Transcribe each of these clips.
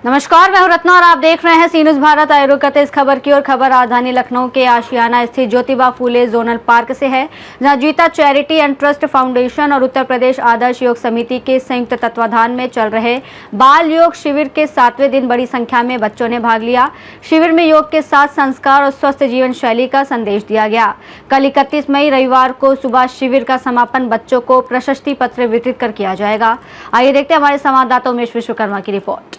नमस्कार, मैं हूं रत्ना और आप देख रहे हैं सी न्यूज़ भारत। आइए रुक करते इस खबर की और खबर राजधानी लखनऊ के आशियाना स्थित ज्योतिबा फूले जोनल पार्क से है, जहां Geeta charity and trust foundation और उत्तर प्रदेश आदर्श योग समिति के संयुक्त तत्वाधान में चल रहे बाल योग शिविर के 7वें दिन बड़ी संख्या में बच्चों ने भाग लिया। शिविर में योग के साथ संस्कार और स्वस्थ जीवन शैली का संदेश दिया गया। कल 31 मई रविवार को सुबह शिविर का समापन बच्चों को प्रशस्ति पत्र वितरित कर किया जाएगा। आइए देखते हैं हमारे संवाददाता उमेश विश्वकर्मा की report.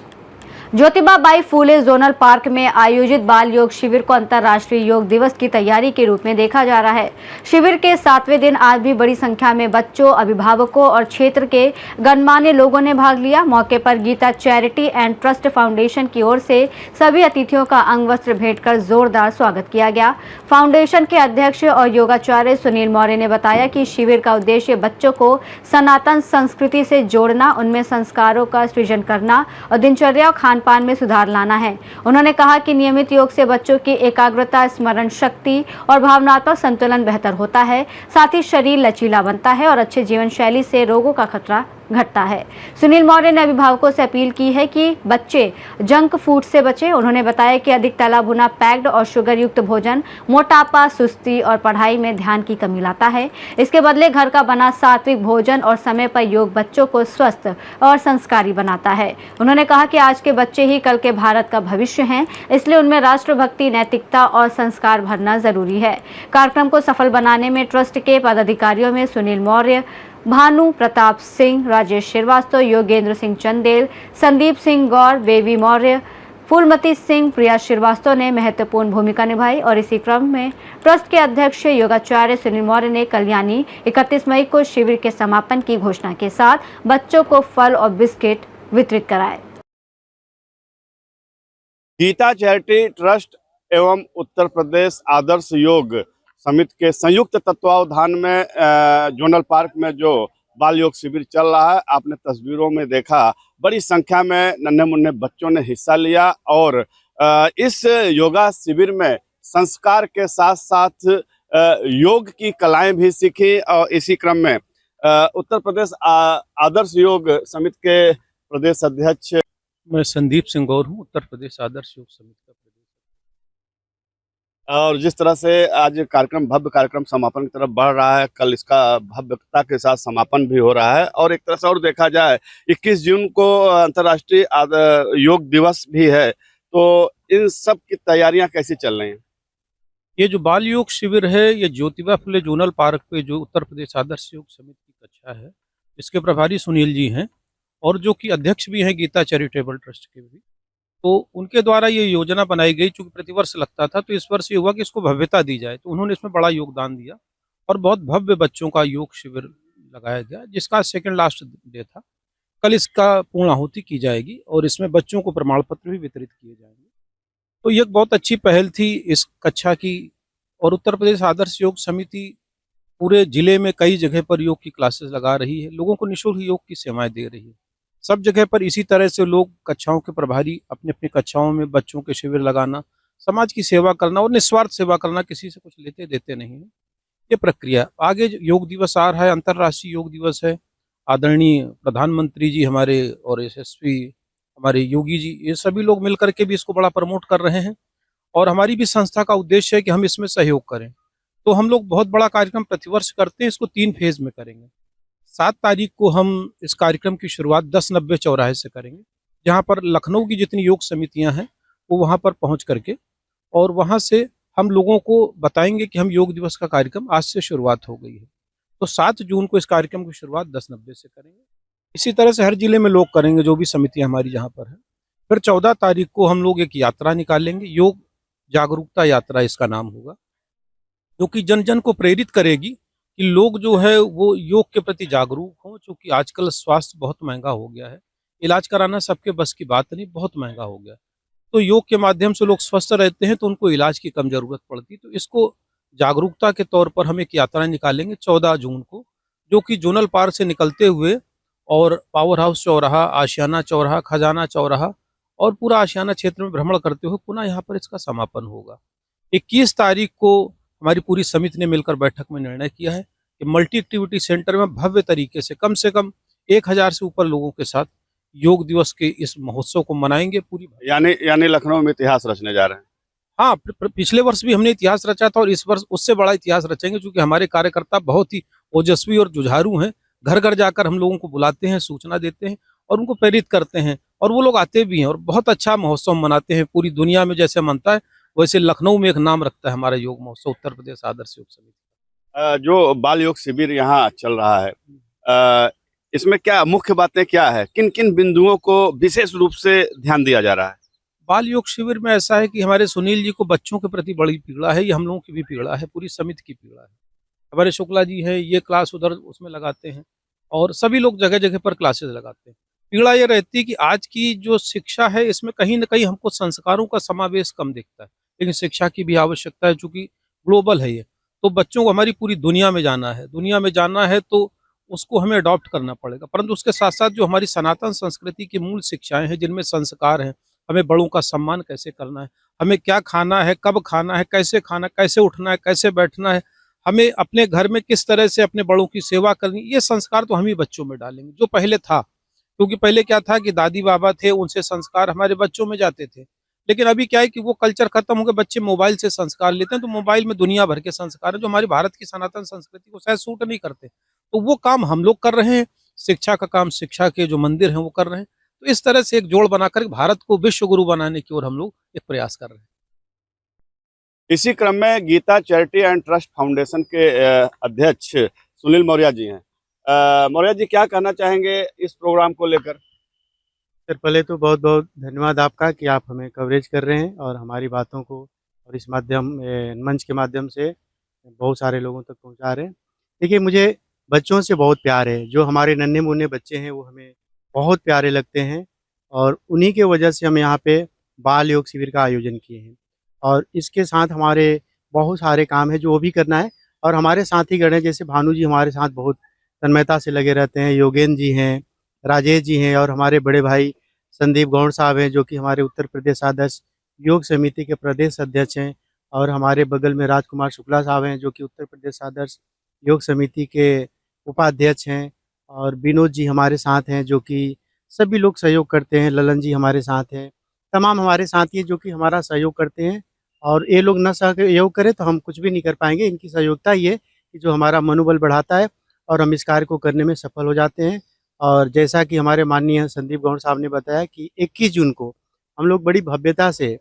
Jyotiba by Phule zonal park में आयोजित बाल योग शिविर को अंतर्राष्ट्रीय योग दिवस की तैयारी के रूप में देखा जा रहा है। शिविर के 7वें दिन आज भी बड़ी संख्या में बच्चों, अभिभावकों और क्षेत्र के गणमान्य लोगों ने भाग लिया। मौके पर Geeta charity and trust foundation की ओर से सभी अतिथियों का अंग वस्त्र भेंट कर जोरदार स्वागत किया गया। फाउंडेशन के अध्यक्ष और योगाचार्य सुनील मौर्य ने बताया कि शिविर का उद्देश्य बच्चों को सनातन संस्कृति से जोड़ना, उनमें संस्कारों का सृजन करना और दिनचर्या और खान पान में सुधार लाना है। उन्होंने कहा कि नियमित योग से बच्चों की एकाग्रता, स्मरण शक्ति और भावनात्मक संतुलन बेहतर होता है। साथ ही शरीर लचीला बनता है और अच्छे जीवन शैली से रोगों का खतरा घटता है। सुनील मौर्य ने अभिभावकों से अपील की है कि बच्चे जंक फूड से बचें। उन्होंने बताया कि अधिक तला भुना, पैक्ड और शुगर युक्त भोजन मोटापा, सुस्ती और पढ़ाई में ध्यान की कमी लाता है। इसके बदले घर का बना सात्विक भोजन और समय पर योग बच्चों को स्वस्थ और संस्कारी बनाता है। उन्होंने कहा कि आज के बच्चे ही कल के भारत का भविष्य हैं, इसलिए उनमें राष्ट्रभक्ति, नैतिकता और संस्कार भरना जरूरी है। कार्यक्रम को सफल बनाने में ट्रस्ट के पदाधिकारियों में सुनील मौर्य, भानु प्रताप सिंह, राजेश श्रीवास्तव, योगेंद्र सिंह चंदेल, संदीप सिंह गौर, बेबी मौर्य, फूलमती सिंह, प्रिया श्रीवास्तव ने महत्वपूर्ण भूमिका निभाई। और इसी क्रम में ट्रस्ट के अध्यक्ष योगाचार्य सुनील मौर्य ने कल यानी 31 मई को शिविर के समापन की घोषणा के साथ बच्चों को फल और बिस्किट वितरित कराए। गीता चैरिटी ट्रस्ट एवं उत्तर प्रदेश आदर्श योग समिति के संयुक्त तत्वावधान में जोनल पार्क में जो बाल योग शिविर चल रहा है, आपने तस्वीरों में देखा बड़ी संख्या में नन्हे मुन्ने बच्चों ने हिस्सा लिया। और इस योगा शिविर में संस्कार के साथ साथ योग की कलाएं भी सीखी। और इसी क्रम में उत्तर प्रदेश आदर्श योग समिति के प्रदेश अध्यक्ष मैं संदीप सिंह गौर हूँ, उत्तर प्रदेश आदर्श योग समिति का प्रदेश। और जिस तरह से आज कार्यक्रम भव्य कार्यक्रम समापन की तरफ बढ़ रहा है, कल इसका भव्यता के साथ समापन भी हो रहा है। और एक तरह से और देखा जाए 21 जून को अंतर्राष्ट्रीय योग दिवस भी है, तो इन सब की तैयारियां कैसी चल रही हैं? ये जो बाल योग शिविर है, ये ज्योतिबा फुले जोनल पार्क पे जो उत्तर प्रदेश आदर्श योग समिति की कक्षा है, इसके प्रभारी सुनील जी हैं और जो कि अध्यक्ष भी हैं गीता चैरिटेबल ट्रस्ट के भी। तो उनके द्वारा ये योजना बनाई गई, चूंकि प्रतिवर्ष लगता था, तो इस वर्ष ये हुआ कि इसको भव्यता दी जाए, तो उन्होंने इसमें बड़ा योगदान दिया और बहुत भव्य बच्चों का योग शिविर लगाया गया, जिसका सेकंड लास्ट डे था। कल इसका पूर्ण आहुति की जाएगी और इसमें बच्चों को प्रमाण पत्र भी वितरित किए जाएंगे। तो ये बहुत अच्छी पहल थी इस कक्षा की। और उत्तर प्रदेश आदर्श योग समिति पूरे जिले में कई जगह पर योग की क्लासेस लगा रही है, लोगों को निःशुल्क योग की सेवाएं दे रही है। सब जगह पर इसी तरह से लोग कक्षाओं के प्रभारी अपने अपनी कक्षाओं में बच्चों के शिविर लगाना, समाज की सेवा करना और निस्वार्थ सेवा करना, किसी से कुछ लेते देते नहीं है। ये प्रक्रिया आगे योग दिवस आ रहा है, अंतर्राष्ट्रीय योग दिवस है। आदरणीय प्रधानमंत्री जी हमारे और यशस्वी हमारे योगी जी, ये सभी लोग मिलकर के भी इसको बड़ा प्रमोट कर रहे हैं। और हमारी भी संस्था का उद्देश्य है कि हम इसमें सहयोग करें। तो हम लोग बहुत बड़ा कार्यक्रम प्रतिवर्ष करते हैं, इसको 3 फेज में करेंगे। 7 तारीख को हम इस कार्यक्रम की शुरुआत 1090 चौराहे से करेंगे, जहां पर लखनऊ की जितनी योग समितियां हैं वो वहां पर पहुंच करके और वहां से हम लोगों को बताएंगे कि हम योग दिवस का कार्यक्रम आज से शुरुआत हो गई है। तो 7 जून को इस कार्यक्रम की शुरुआत 1090 से करेंगे। इसी तरह से हर जिले में लोग करेंगे, जो भी समितियां हमारी जहाँ पर है। फिर 14 तारीख को हम लोग एक यात्रा निकालेंगे, योग जागरूकता यात्रा इसका नाम होगा, जो कि जन जन को प्रेरित करेगी कि लोग जो है वो योग के प्रति जागरूक हों। क्योंकि आजकल स्वास्थ्य बहुत महंगा हो गया है, इलाज कराना सबके बस की बात नहीं, बहुत महंगा हो गया। तो योग के माध्यम से लोग स्वस्थ रहते हैं, तो उनको इलाज की कम जरूरत पड़ती। तो इसको जागरूकता के तौर पर हम एक यात्रा निकालेंगे 14 जून को, जो कि जोनल पार्क से निकलते हुए और पावर हाउस चौराहा, आशियाना चौराहा, खजाना चौराहा और पूरा आशियाना क्षेत्र में भ्रमण करते हुए पुनः यहाँ पर इसका समापन होगा। 21 तारीख को हमारी पूरी समिति ने मिलकर बैठक में निर्णय किया है कि मल्टी एक्टिविटी सेंटर में भव्य तरीके से कम 1000 से ऊपर लोगों के साथ योग दिवस के इस महोत्सव को मनाएंगे पूरी। यानी लखनऊ में इतिहास रचने जा रहे हैं। हाँ, पिछले वर्ष भी हमने इतिहास रचा था और इस वर्ष उससे बड़ा इतिहास रचेंगे, क्योंकि हमारे कार्यकर्ता बहुत ही ओजस्वी और जुझारू हैं। घर घर जाकर हम लोगों को बुलाते हैं, सूचना देते हैं और उनको प्रेरित करते हैं, और वो लोग आते भी हैं और बहुत अच्छा महोत्सव मनाते हैं। पूरी दुनिया में जैसे मनता है वैसे लखनऊ में एक नाम रखता है हमारा योग महोत्सव, उत्तर प्रदेश आदर्श योग समिति। जो बाल योग शिविर यहाँ चल रहा है, इसमें क्या मुख्य बातें क्या है, किन किन बिंदुओं को विशेष रूप से ध्यान दिया जा रहा है? बाल योग शिविर में ऐसा है कि हमारे सुनील जी को बच्चों के प्रति बड़ी पीड़ा है, ये हम लोगों की भी पीड़ा है, पूरी समिति की पीड़ा है। हमारे शुक्ला जी हैं, ये क्लास उधर उसमें लगाते हैं और सभी लोग जगह जगह पर क्लासेस लगाते हैं। पीड़ा ये रहती है कि आज की जो शिक्षा है इसमें कहीं ना कहीं हमको संस्कारों का समावेश कम दिखता है, लेकिन शिक्षा की भी आवश्यकता है, चूंकि ग्लोबल है ये। तो बच्चों को हमारी पूरी दुनिया में जाना है तो उसको हमें अडॉप्ट करना पड़ेगा, परंतु उसके साथ साथ जो हमारी सनातन संस्कृति की मूल शिक्षाएं हैं, जिनमें संस्कार हैं, हमें बड़ों का सम्मान कैसे करना है, हमें क्या खाना है, कब खाना है, कैसे खाना, कैसे उठना है, कैसे बैठना है, हमें अपने घर में किस तरह से अपने बड़ों की सेवा करनी, ये संस्कार तो हम ही बच्चों में डालेंगे, जो पहले था। क्योंकि पहले क्या था कि दादी बाबा थे, उनसे संस्कार हमारे बच्चों में जाते थे, लेकिन अभी क्या है कि वो कल्चर खत्म हो गया, बच्चे मोबाइल से संस्कार लेते हैं, तो मोबाइल में दुनिया भर के संस्कार हैं जो हमारी भारत की सनातन संस्कृति को शायद सूट नहीं करते। तो वो काम हम लोग कर रहे हैं, शिक्षा का काम शिक्षा के जो मंदिर हैं वो कर रहे हैं। तो इस तरह से एक जोड़ बनाकर भारत को विश्व गुरु बनाने की ओर हम लोग एक प्रयास कर रहे हैं। इसी क्रम में Geeta charity and trust foundation के अध्यक्ष सुनील मौर्य जी हैं। मौर्य जी, क्या कहना चाहेंगे इस प्रोग्राम को लेकर? सर, पहले तो बहुत बहुत धन्यवाद आपका कि आप हमें कवरेज कर रहे हैं और हमारी बातों को और इस मंच के माध्यम से बहुत सारे लोगों तक पहुंचा रहे हैं। देखिए, मुझे बच्चों से बहुत प्यार है। जो हमारे नन्हे मुन्ने बच्चे हैं वो हमें बहुत प्यारे लगते हैं और उन्हीं के वजह से हम यहाँ पे बाल योग शिविर का आयोजन किए हैं। और इसके साथ हमारे बहुत सारे काम हैं जो वो भी करना है, और हमारे साथी गण हैं, जैसे भानु जी हमारे साथ बहुत तन्मयता से लगे रहते हैं, योगेंद्र जी हैं, राजेश जी हैं, और हमारे बड़े भाई संदीप गौड़ साहब हैं जो कि हमारे उत्तर प्रदेश आदर्श योग समिति के प्रदेश अध्यक्ष हैं, और हमारे बगल में राजकुमार शुक्ला साहब हैं जो कि उत्तर प्रदेश आदर्श योग समिति के उपाध्यक्ष हैं, और विनोद जी हमारे साथ हैं जो कि सभी लोग सहयोग करते हैं, ललन जी हमारे साथ हैं, तमाम हमारे साथी हैं जो कि हमारा सहयोग करते हैं। और ये लोग न सहयोग करें तो हम कुछ भी नहीं कर पाएंगे। इनकी सहयोगिता ही है कि जो हमारा मनोबल बढ़ाता है और हम इस कार्य को करने में सफल हो जाते हैं। और जैसा कि हमारे माननीय संदीप गौड़ साहब ने बताया कि 21 जून को हम लोग बड़ी भव्यता से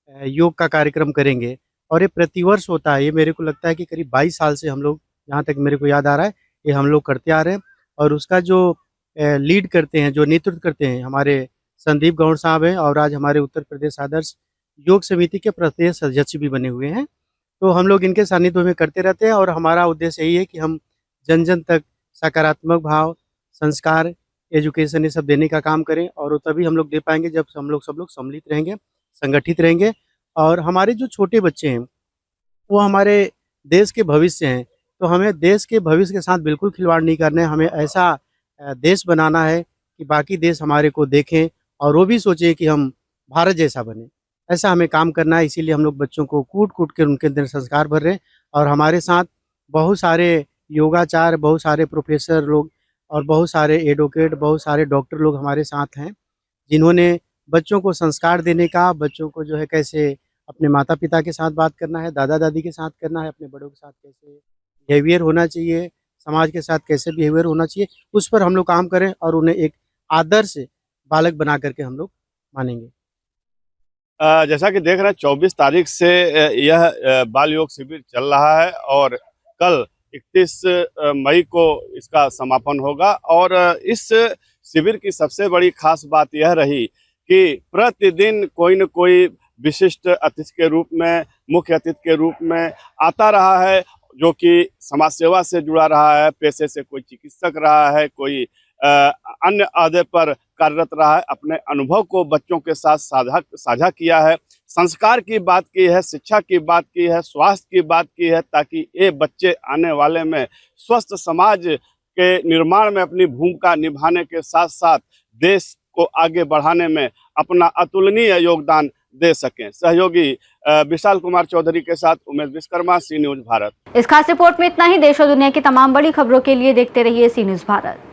योग का कार्यक्रम करेंगे, और ये प्रतिवर्ष होता है। ये मेरे को लगता है कि करीब 22 साल से हम लोग, जहाँ तक मेरे को याद आ रहा है, ये हम लोग करते आ रहे हैं। और उसका जो लीड करते हैं, जो नेतृत्व करते हैं, हमारे संदीप गौड़ साहब हैं, और आज हमारे उत्तर प्रदेश आदर्श योग समिति के प्रदेश अध्यक्ष भी बने हुए हैं। तो हम लोग इनके सानिध्य में करते रहते हैं, और हमारा उद्देश्य यही है कि हम जन जन तक सकारात्मक भाव, संस्कार, एजुकेशन, ये सब देने का काम करें। और तभी हम लोग दे पाएंगे जब हम लोग सब लोग सम्मिलित रहेंगे, संगठित रहेंगे। और हमारे जो छोटे बच्चे हैं वो हमारे देश के भविष्य हैं, तो हमें देश के भविष्य के साथ बिल्कुल खिलवाड़ नहीं करना है। हमें ऐसा देश बनाना है कि बाकी देश हमारे को देखें और वो भी सोचें कि हम भारत जैसा बने। ऐसा हमें काम करना है। इसीलिए हम लोग बच्चों को कूट कूट कर उनके अंदर संस्कार भर रहे हैं। और हमारे साथ बहुत सारे योगाचार्य, बहुत सारे प्रोफेसर लोग और बहुत सारे एडवोकेट, बहुत सारे डॉक्टर लोग हमारे साथ हैं, जिन्होंने बच्चों को संस्कार देने का, बच्चों को जो है कैसे अपने माता पिता के साथ बात करना है, दादा दादी के साथ करना है, अपने बड़ों के साथ कैसे बिहेवियर होना चाहिए, समाज के साथ कैसे बिहेवियर होना चाहिए, उस पर हम लोग काम करें और उन्हें एक आदर्श बालक बना करके हम लोग मानेंगे। जैसा कि देख रहे हैं 24 तारीख से यह बाल योग शिविर चल रहा है और कल 31 मई को इसका समापन होगा। और इस शिविर की सबसे बड़ी खास बात यह रही कि प्रतिदिन कोई न कोई विशिष्ट अतिथि के रूप में, मुख्य अतिथि के रूप में आता रहा है, जो कि समाज सेवा से जुड़ा रहा है, पेशे से कोई चिकित्सक रहा है, कोई अन्य अहदे पर कार्यरत रहा है, अपने अनुभव को बच्चों के साथ साझा किया है, संस्कार की बात की है, शिक्षा की बात की है, स्वास्थ्य की बात की है, ताकि ये बच्चे आने वाले में स्वस्थ समाज के निर्माण में अपनी भूमिका निभाने के साथ साथ देश को आगे बढ़ाने में अपना अतुलनीय योगदान दे सकें। सहयोगी विशाल कुमार चौधरी के साथ उमेश विश्वकर्मा, सी न्यूज भारत। इस खास रिपोर्ट में इतना ही। देश और दुनिया की तमाम बड़ी खबरों के लिए देखते रहिए सी न्यूज भारत।